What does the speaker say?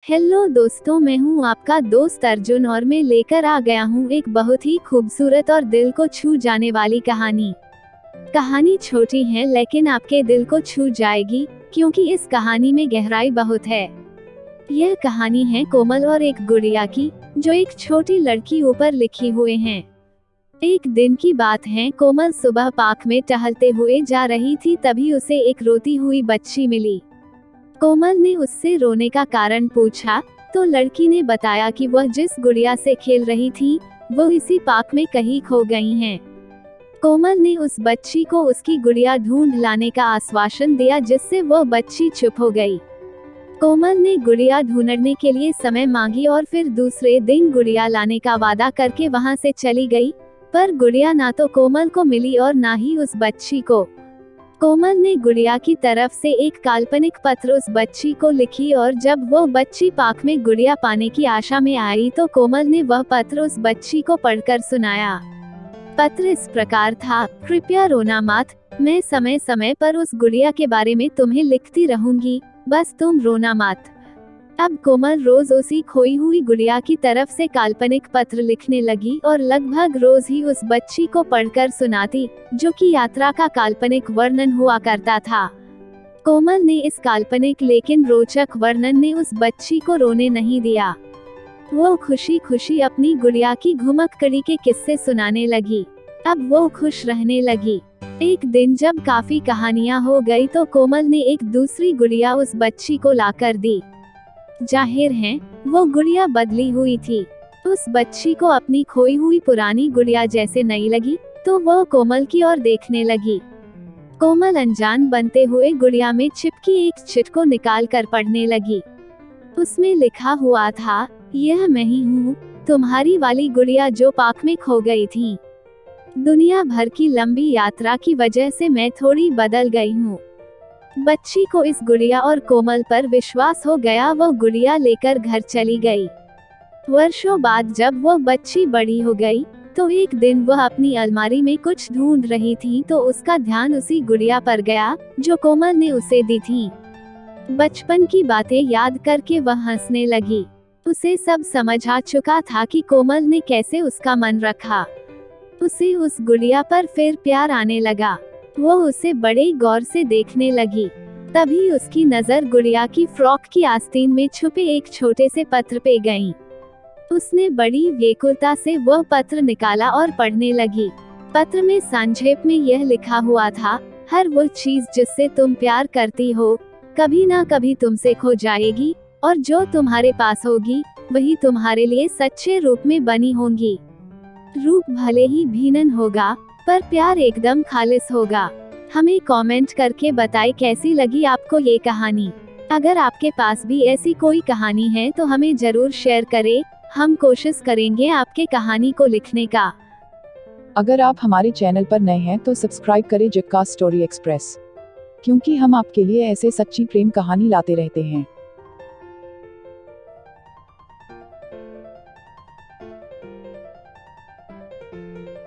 Hello दोस्तों, मैं हूँ आपका दोस्त अर्जुन और मैं लेकर आ गया हूँ एक बहुत ही खूबसूरत और दिल को छू जाने वाली कहानी। कहानी छोटी है लेकिन आपके दिल को छू जाएगी, क्योंकि इस कहानी में गहराई बहुत है। यह कहानी है कोमल और एक गुड़िया की, जो एक छोटी लड़की ऊपर लिखी हुए हैं। एक दिन की बात है, कोमल सुबह पार्क में टहलते हुए जा रही थी, तभी उसे एक रोती हुई बच्ची मिली। कोमल ने उससे रोने का कारण पूछा, तो लड़की ने बताया कि वह जिस गुड़िया से खेल रही थी, वो इसी पार्क में कहीं खो गई हैं। कोमल ने उस बच्ची को उसकी गुड़िया ढूंढ लाने का आश्वासन दिया, जिससे वह बच्ची चुप हो गई। कोमल ने गुड़िया ढूंढने के लिए समय मांगी और फिर दूसरे दिन गुड़िया लाने का वादा करके वहां से चली गई, पर गुड़िया ना तो कोमल को मिली और ना ही उस बच्ची को। कोमल ने गुड़िया की तरफ से एक काल्पनिक पत्र उस बच्ची को लिखी और जब वो बच्ची पार्क में गुड़िया पाने की आशा में आई तो कोमल ने वह पत्र उस बच्ची को पढ़कर सुनाया। पत्र इस प्रकार था, कृपया रोना मत, मैं समय समय पर उस गुड़िया के बारे में तुम्हें लिखती रहूंगी, बस तुम रोना मत। अब कोमल रोज उसी खोई हुई गुड़िया की तरफ से काल्पनिक पत्र लिखने लगी और लगभग रोज ही उस बच्ची को पढ़कर सुनाती, जो कि यात्रा का काल्पनिक वर्णन हुआ करता था। कोमल ने इस काल्पनिक लेकिन रोचक वर्णन ने उस बच्ची को रोने नहीं दिया। वो खुशी खुशी अपनी गुड़िया की घुमक्कड़ी के किस्से सुनाने लगी। अब वो खुश रहने लगी। एक दिन जब काफी कहानियां हो गई तो कोमल ने एक दूसरी गुड़िया उस बच्ची को लाकर दी। जाहिर है, वो गुड़िया बदली हुई थी। उस बच्ची को अपनी खोई हुई पुरानी गुड़िया जैसे नहीं लगी, तो वो कोमल की ओर देखने लगी। कोमल अनजान बनते हुए गुड़िया में चिपकी एक चिट को निकाल कर पढ़ने लगी। उसमें लिखा हुआ था, यह मैं ही हूँ, तुम्हारी वाली गुड़िया जो पार्क में खो गई थी। दुनिया भर की लंबी यात्रा की वजह से मैं थोड़ी बदल गई हूँ। बच्ची को इस गुड़िया और कोमल पर विश्वास हो गया। वो गुड़िया लेकर घर चली गई। वर्षों बाद जब वो बच्ची बड़ी हो गई, तो एक दिन वह अपनी अलमारी में कुछ ढूंढ रही थी तो उसका ध्यान उसी गुड़िया पर गया, जो कोमल ने उसे दी थी। बचपन की बातें याद करके वह हंसने लगी। उसे सब समझ आ चुका था कि कोमल ने कैसे उसका मन रखा। उसे उस गुड़िया पर फिर प्यार आने लगा। वो उसे बड़े गौर से देखने लगी। तभी उसकी नजर गुड़िया की फ्रॉक की आस्तीन में छुपे एक छोटे से पत्र पे गई। उसने बड़ी व्याकुलता से वह पत्र निकाला और पढ़ने लगी। पत्र में संक्षेप में यह लिखा हुआ था, हर वो चीज जिससे तुम प्यार करती हो, कभी ना कभी तुमसे खो जाएगी, और जो तुम्हारे पास होगी, वही तुम्हारे लिए सच्चे रूप में बनी होंगी। रूप भले ही भिन्न होगा, पर प्यार एकदम खालिस होगा। हमें कमेंट करके बताएं कैसी लगी आपको ये कहानी। अगर आपके पास भी ऐसी कोई कहानी है तो हमें जरूर शेयर करें। हम कोशिश करेंगे आपके कहानी को लिखने का। अगर आप हमारे चैनल पर नए हैं तो सब्सक्राइब करें जिक्का स्टोरी एक्सप्रेस, क्योंकि हम आपके लिए ऐसे सच्ची प्रेम कहानी लाते रहते हैं।